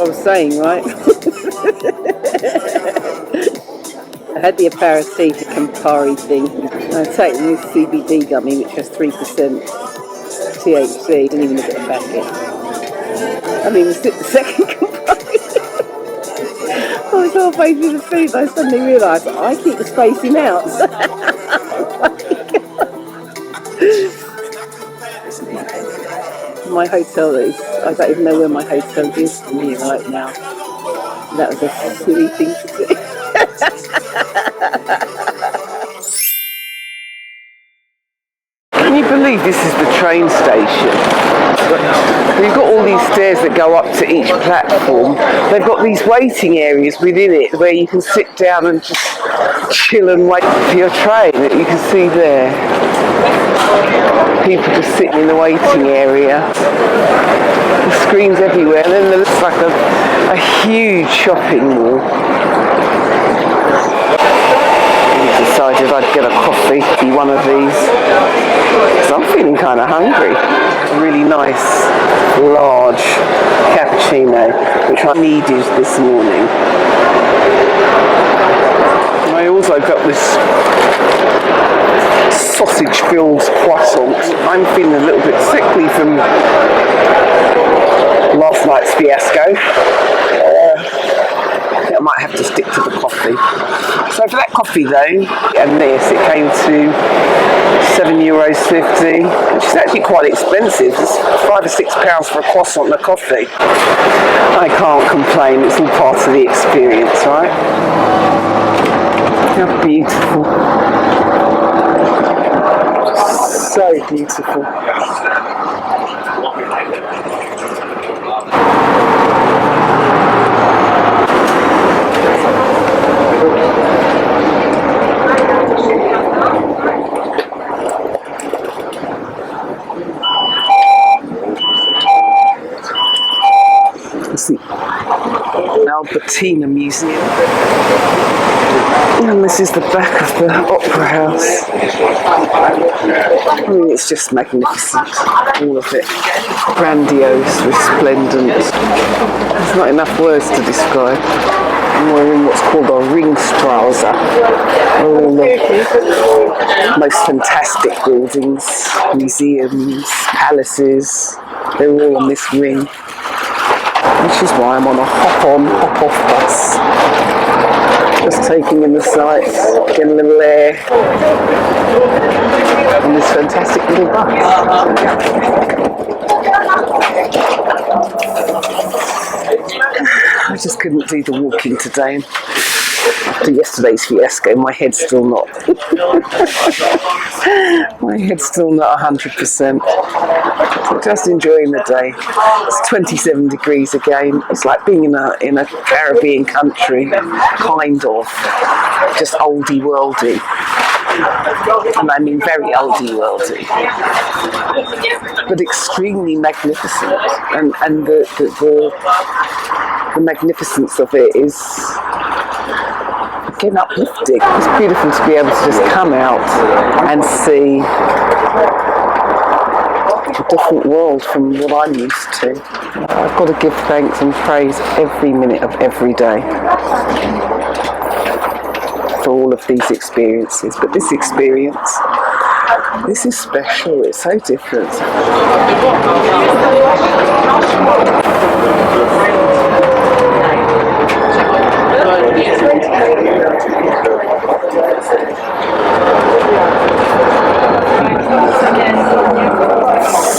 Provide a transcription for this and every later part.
was saying, right? I had the aperitif, the Campari thing. I've taken this CBD gummy, which has 3% THC. Didn't even look at the packet. I mean, the second Campari. I was halfway through the food, I suddenly realised I keep spacing out. My hotel is, I don't even know where my hotel is from here right now. That was a silly thing to do. Can you believe this is the train station? We've got all these stairs that go up to each platform. They've got these waiting areas within it where you can sit down and just chill and wait for your train that you can see there. People just sitting in the waiting area. The screens everywhere, and then there's like a huge shopping mall. I decided I'd get a coffee, be one of these, because I'm feeling kind of hungry. A really nice, large cappuccino, which I needed this morning. And I also got this sausage-filled croissant. I'm feeling a little bit sickly from last night's fiasco. I might have to stick to the coffee. So for that coffee though, and this, it came to €7.50, which is actually quite expensive. It's £5 or £6 for a croissant and a coffee. I can't complain, it's all part of the experience, right? How beautiful. So beautiful. It's the Albertina Museum. And this is the back of the Opera House. I mean, it's just magnificent, all of it. Grandiose, resplendent. There's not enough words to describe. We're in what's called a Ringstraße. All the most fantastic buildings, museums, palaces, they're all on this ring. Which is why I'm on a hop-on, hop-off bus. Just taking in the sights, getting a little air on this fantastic little bus. I just couldn't do the walking today. After yesterday's fiasco, my head's still not. My head's still not 100%. Just enjoying the day. It's 27 degrees again. It's like being in a Caribbean country, kind of. Just oldie worldy. And I mean very oldie worldy. But extremely magnificent. And the magnificence of it is again uplifting. It's beautiful to be able to just come out and see a different world from what I'm used to. I've got to give thanks and praise every minute of every day for all of these experiences. But this experience, this is special, it's so different.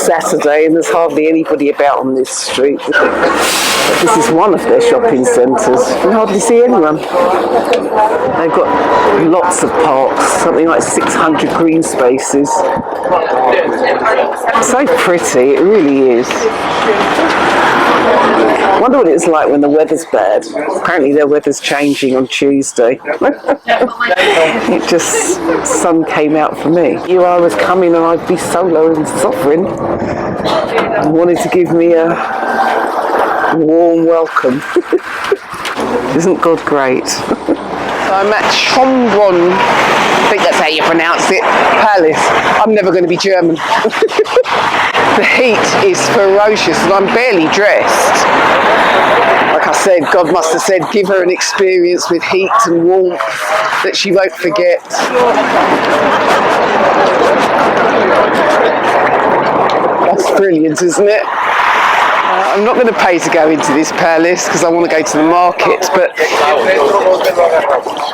Saturday and there's hardly anybody about on this street. This is one of their shopping centres. You can hardly see anyone. They've got lots of parks, something like 600 green spaces. It's so pretty, it really is. I wonder what it's like when the weather's bad. Apparently their weather's changing on Tuesday. It just, sun came out for me. Here I was coming and I'd be Solo&Sovereign and wanted to give me a warm welcome. Isn't God great? So I'm at Schönbrunn, I think that's how you pronounce it, palace. I'm never going to be German. The heat is ferocious and I'm barely dressed. Like said, God must have said, give her an experience with heat and warmth that she won't forget. That's brilliant, isn't it? I'm not going to pay to go into this palace because I want to go to the market, but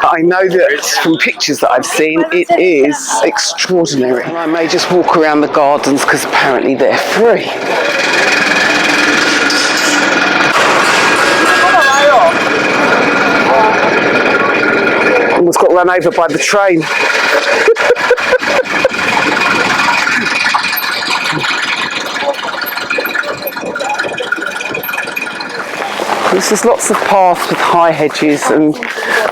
I know that from pictures that I've seen, it is extraordinary. And I may just walk around the gardens because apparently they're free. Almost got run over by the train. There's lots of paths with high hedges and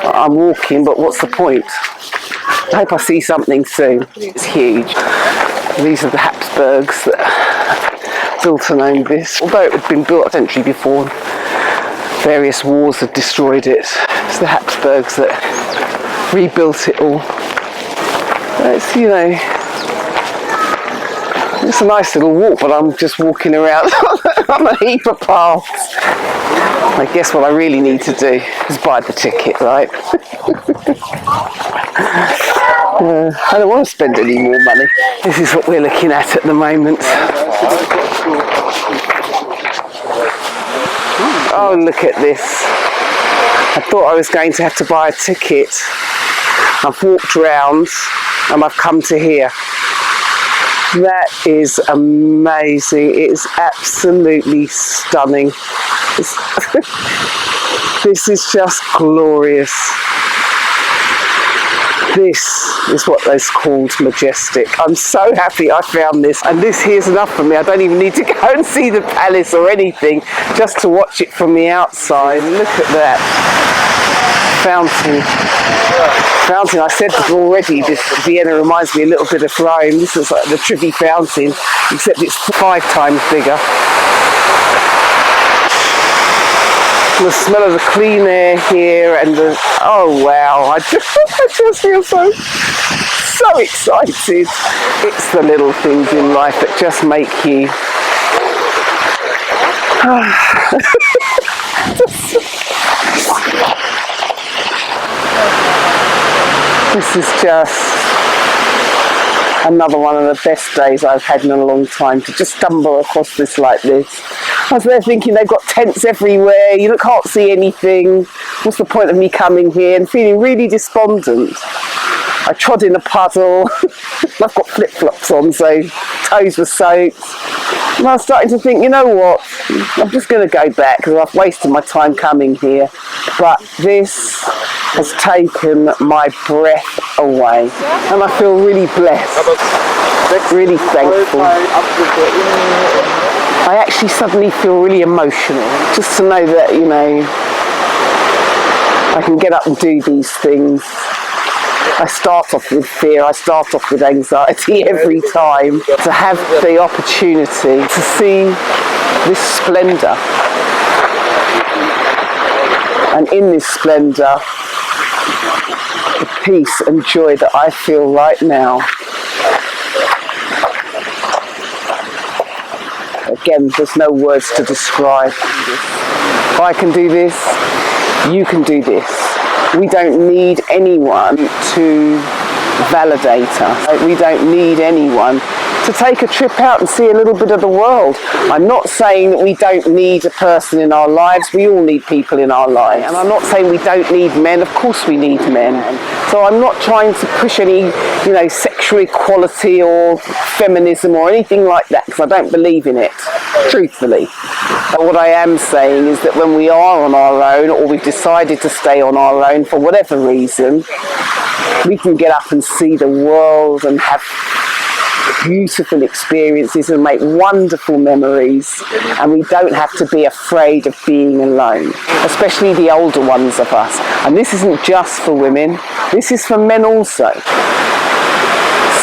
I'm walking, but what's the point? I hope I see something soon. It's huge. These are the Habsburgs that built and owned this. Although it had been built a century before, various wars had destroyed it. It's the Habsburgs that rebuilt it all. It's, you know, it's a nice little walk, but I'm just walking around on a heap of paths. I guess what I really need to do is buy the ticket, right? I don't want to spend any more money. This is what we're looking at the moment. Oh, look at this. I thought I was going to have to buy a ticket. I've walked round and I've come to here. That is amazing. It is absolutely stunning. This is just glorious. This is what is called majestic. I'm so happy I found this, and this here's enough for me. I don't even need to go and see the palace or anything, just to watch it from the outside. Look at that fountain. I said already, this Vienna reminds me a little bit of Rome. This is like the Trevi fountain, except it's 5 times bigger. The smell of the clean air here and the, oh wow, I just feel so excited. It's the little things in life that just make you this is just another one of the best days I've had in a long time, to just stumble across this like this. I was there thinking they've got tents everywhere, you can't see anything, what's the point of me coming here, and feeling really despondent. I trod in a puddle, I've got flip-flops on so toes were soaked, and I was starting to think, you know what, I'm just going to go back because I've wasted my time coming here, but this has taken my breath away and I feel really blessed, really thankful. I actually suddenly feel really emotional just to know that, you know, I can get up and do these things. I start off with fear, I start off with anxiety every time. To have the opportunity to see this splendour, and in this splendour, the peace and joy that I feel right now. Again, there's no words to describe. If I can do this, you can do this. We don't need anyone to validate us. We don't need anyone to take a trip out and see a little bit of the world. I'm not saying that we don't need a person in our lives. We all need people in our lives. And I'm not saying we don't need men. Of course we need men. So I'm not trying to push any, you know, sexual equality or feminism or anything like that, because I don't believe in it, truthfully. But what I am saying is that when we are on our own, or we've decided to stay on our own for whatever reason, we can get up and see the world and have beautiful experiences and make wonderful memories, and we don't have to be afraid of being alone, especially the older ones of us. And this isn't just for women, this is for men also.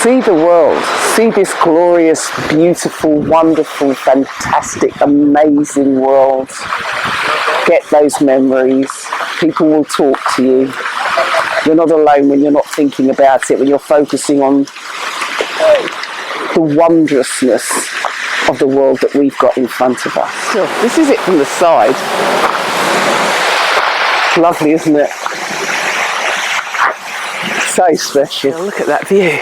See the world, see this glorious, beautiful, wonderful, fantastic, amazing world. Get those memories. People will talk to you. You're not alone when you're not thinking about it, when you're focusing on the wondrousness of the world that we've got in front of us. So this is it from the side. Lovely, isn't it? So special. Look at that view.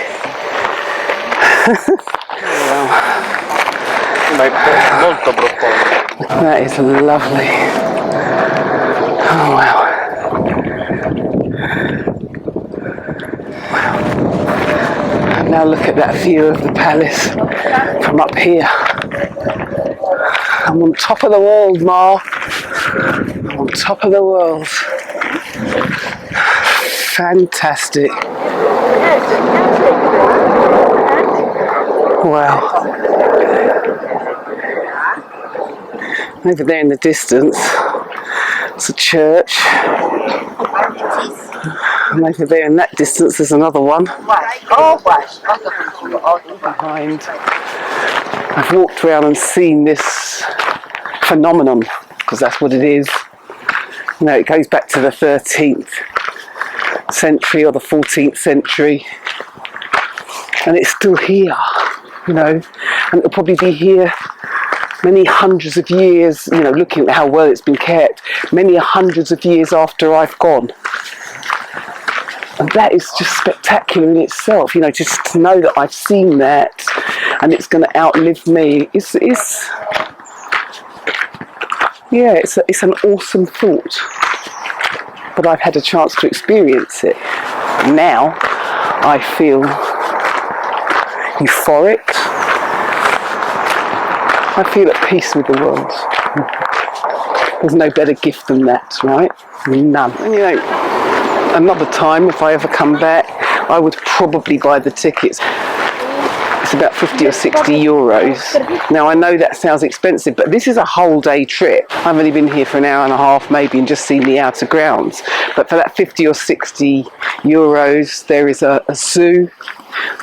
That is lovely. Oh wow. And now look at that view of the palace from up here. I'm on top of the world, Ma. I'm on top of the world. Fantastic. Wow. Over there in the distance, it's a church. And over there in that distance, there's another one. Behind. I've walked around and seen this phenomenon, because that's what it is. You know, it goes back to the 13th century or the 14th century. And it's still here, you know, and it'll probably be here many hundreds of years, you know, looking at how well it's been kept, many hundreds of years after I've gone. And that is just spectacular in itself, you know, just to know that I've seen that and it's going to outlive me. It's an awesome thought. But I've had a chance to experience it. Now I feel euphoric. I feel at peace with the world. There's no better gift than that, right? None. And you know, another time, if I ever come back, I would probably buy the tickets. It's about 50 or 60 euros. Now I know that sounds expensive, but this is a whole day trip. I've only been here for an hour and a half maybe and just seen the outer grounds. But for that 50 or 60 euros, there is a zoo,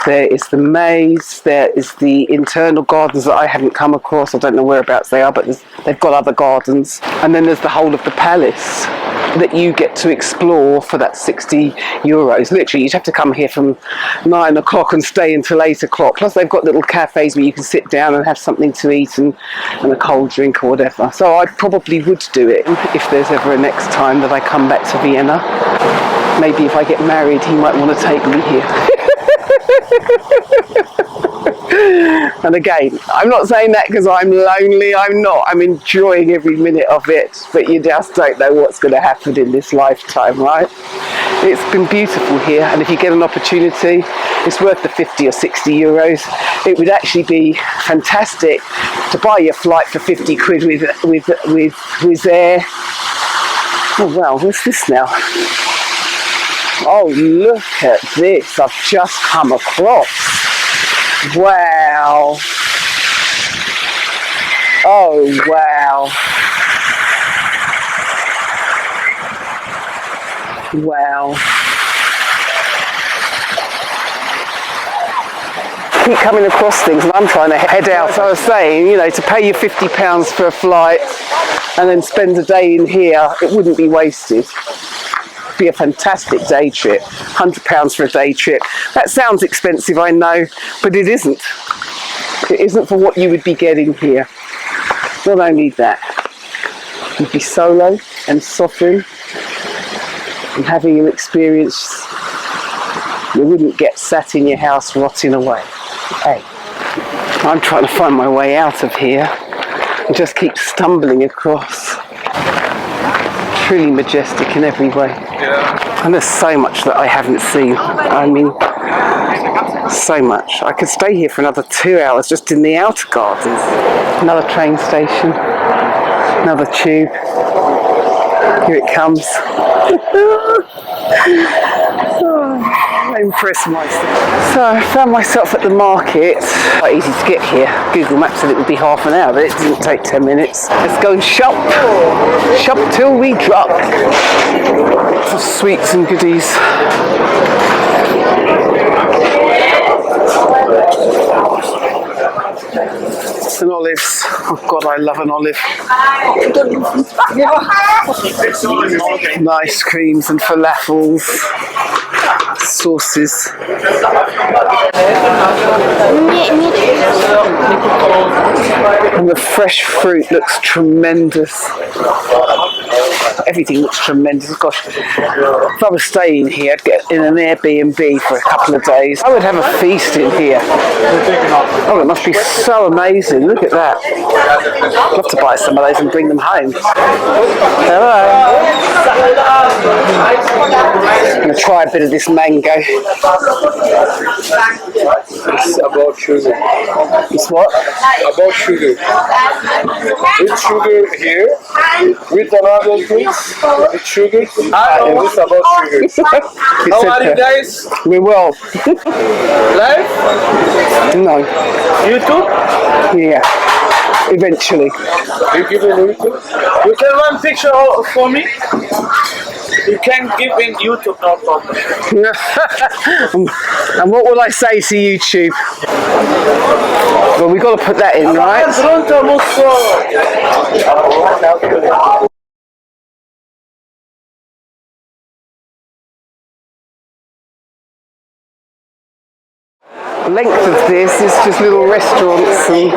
there is the maze, there is the internal gardens that I haven't come across. I don't know whereabouts they are, but they've got other gardens. And then there's the whole of the palace that you get to explore for that 60 euros. Literally, you'd have to come here from 9 o'clock and stay until 8 o'clock. Plus, they've got little cafes where you can sit down and have something to eat and a cold drink or whatever. So I probably would do it if there's ever a next time that I come back to Vienna. Maybe if I get married, he might want to take me here. And again, I'm not saying that because I'm lonely. I'm not. I'm enjoying every minute of it. But you just don't know what's going to happen in this lifetime, right? It's been beautiful here, and if you get an opportunity, it's worth the 50 or 60 euros. It would actually be fantastic to buy your flight for 50 quid with Wizz Air. Oh wow, what's this now? Oh, look at this. I've just come across. Wow. Oh, wow. Wow. Keep coming across things and I'm trying to head out. So I was saying, you know, to pay you £50 for a flight and then spend a day in here, it wouldn't be wasted. Be a fantastic day trip. £100 for a day trip. That sounds expensive, I know, but it isn't. It isn't for what you would be getting here. Not only that, you'd be solo and sovereign and having an experience you wouldn't get sat in your house rotting away. Hey, I'm trying to find my way out of here and just keep stumbling across. Truly majestic in every way. Yeah. And there's so much that I haven't seen. I mean, so much. I could stay here for another 2 hours just in the outer gardens. Another train station, another tube. Here it comes. I impressed myself. So I found myself at the market. Quite easy to get here. Google Maps said it would be half an hour, but it didn't take 10 minutes. Let's go and shop. Shop till we drop. Some sweets and goodies. And olives. Oh God, I love an olive. And ice creams and falafels. sauces. And the fresh fruit looks tremendous. Everything looks tremendous. Gosh, if I was staying here, I'd get in an Airbnb for a couple of days. I would have a feast in here. Oh, it must be so amazing. Look at that. I'd love to buy some of those and bring them home. Hello. I'm going to try a bit of this mango. It's about sugar. It's what? About sugar. With sugar here, with another things, with sugar, and this about sugar. How are you guys? We're well. Live? No. YouTube? Yeah. Eventually. You give in YouTube? You can one picture for me? You can give in YouTube, no problem. And what will I say to YouTube? Well, we've got to put that in, right? The length of this is just little restaurants and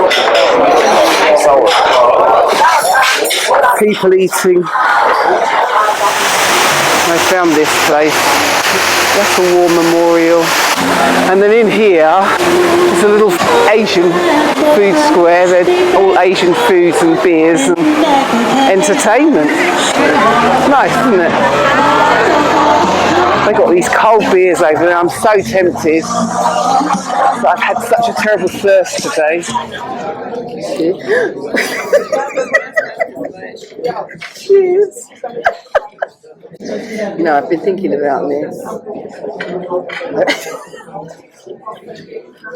people eating. I found this place. That's a war memorial. And then in here is a little Asian food square. They're all Asian foods and beers and entertainment. It's nice, isn't it? They've got these cold beers over there. I'm so tempted. But I've had such a terrible thirst today. Cheers. No, I've been thinking about this.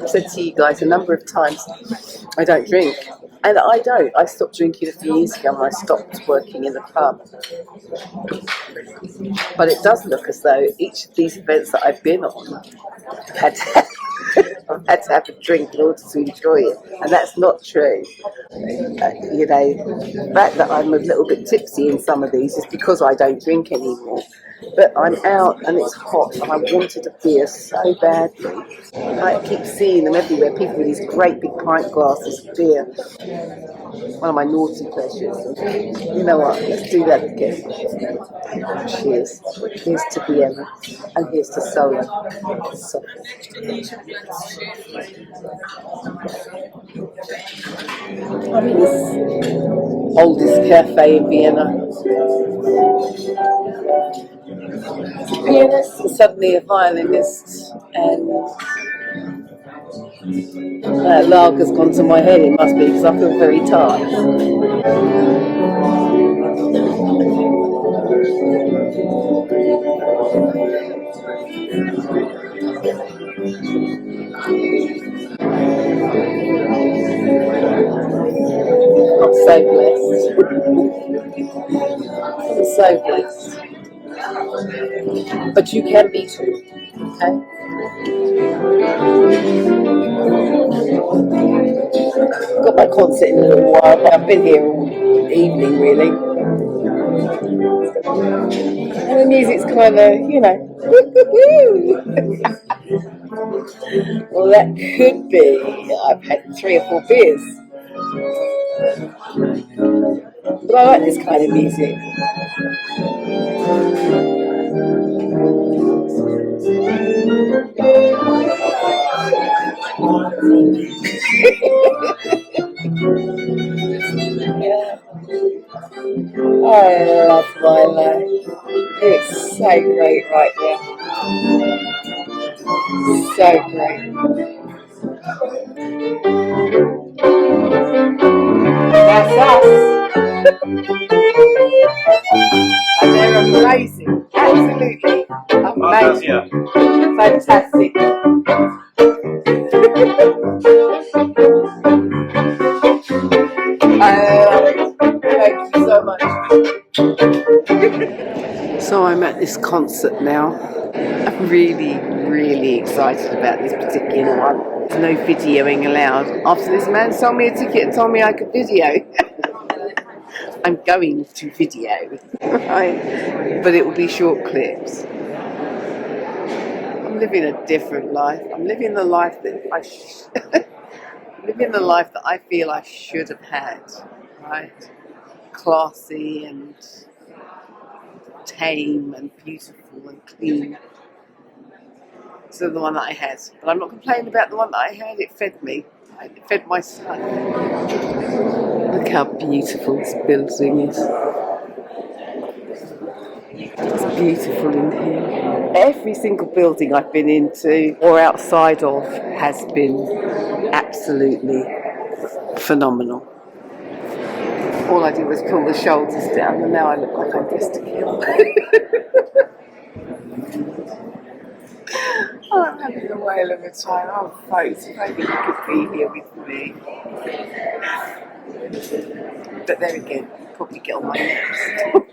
I've said to you guys a number of times, I don't drink. And I don't. I stopped drinking a few years ago when I stopped working in the pub. But it does look as though each of these events that I've been on, I've had to have a drink in order to enjoy it. And that's not true. You know, the fact that I'm a little bit tipsy in some of these is because I don't drink anymore. But I'm out and it's hot and I wanted a beer so badly. I keep seeing them everywhere, people with these great big pint glasses of beer. One of my naughty pleasures. You know what, let's do that again. Cheers. Here's to Vienna and here's to Solo. So. I'm in this oldest cafe in Vienna. A pianist and suddenly a violinist, and that lager's gone to my head, it must be, because I feel very tired. I'm so blessed. I'm so blessed. But you can be too, okay? I've got my concert in a little while, but I've been here all evening really. And the music's kind of, you know, well, that could be. I've had 3 or 4 beers. But I like this kind of music. Yeah. I love my life. It's so great right now. So great. That's us. And they're amazing. Absolutely amazing. Fantastic. Thank you so much. So I'm at this concert now. I'm really, really excited about this particular one. There's no videoing allowed. After this man sold me a ticket and told me I could video. I'm going to video, right? But it will be short clips. I'm living a different life. I'm living the life that living the life that I feel I should have had, right? Classy and tame and beautiful and clean. So the one that I had. But I'm not complaining about the one that I had. It fed me. It fed my son. Look how beautiful this building is. It's beautiful in here. Every single building I've been into or outside of has been absolutely phenomenal. All I did was pull the shoulders down and now I look like I'm dressed to kill. Oh, I'm having a whale of a time. Oh, folks, maybe you could be here with me. But then again, probably get on my nerves.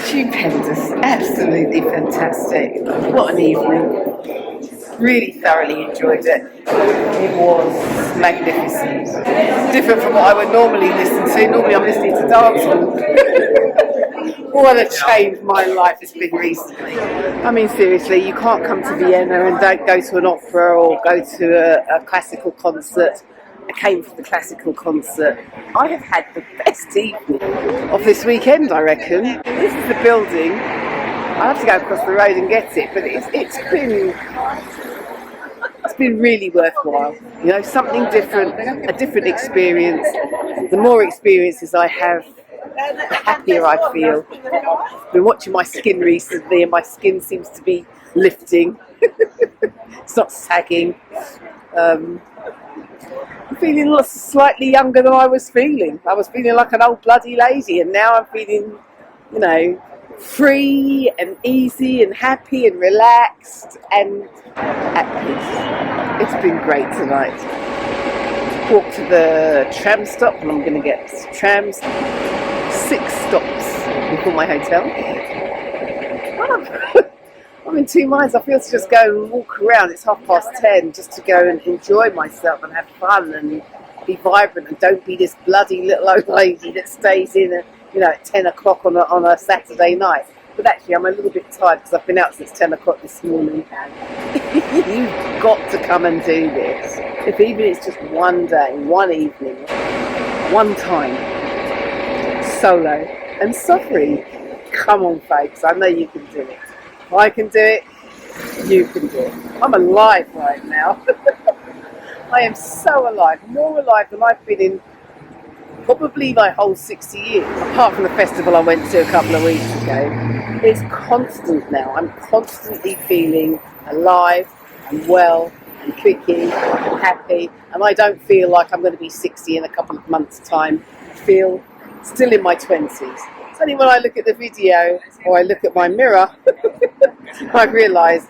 Stupendous, absolutely fantastic. What an evening. Really thoroughly enjoyed it. It was magnificent. Different from what I would normally listen to. Normally I'm listening to dancehall. What a change my life has been recently. I mean, seriously, you can't come to Vienna and don't go to an opera or go to a classical concert. I came for the classical concert. I have had the best evening of this weekend, I reckon. This is the building. I have to go across the road and get it, but it's been really worthwhile. You know, something different, a different experience. The more experiences I have, the happier I feel. I've been watching my skin recently and my skin seems to be lifting. It's not sagging. I'm feeling slightly younger than I was feeling. I was feeling like an old bloody lady, and now I'm feeling, you know, free and easy and happy and relaxed and at peace. It's been great tonight. Walked to the tram stop, and I'm going to get trams 6 stops before my hotel. I'm in two minds. I feel to just go and walk around. It's 10:30, just to go and enjoy myself and have fun and be vibrant and don't be this bloody little old lady that stays in at 10 o'clock on a Saturday night. But actually, I'm a little bit tired because I've been out since 10 o'clock this morning. You've got to come and do this. If even it's just one day, one evening, one time. Solo and Sovereign. Come on, folks. I know you can do it. If I can do it, you can do it. I'm alive right now. I am so alive, more alive than I've been in probably my whole 60 years. Apart from the festival I went to a couple of weeks ago, it's constant now. I'm constantly feeling alive and well and kicking and happy, and I don't feel like I'm going to be 60 in a couple of months' time. I feel still in my 20s. It's only when I look at the video or I look at my mirror I've realised,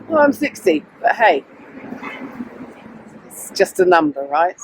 well, I'm 60, but hey, it's just a number, right?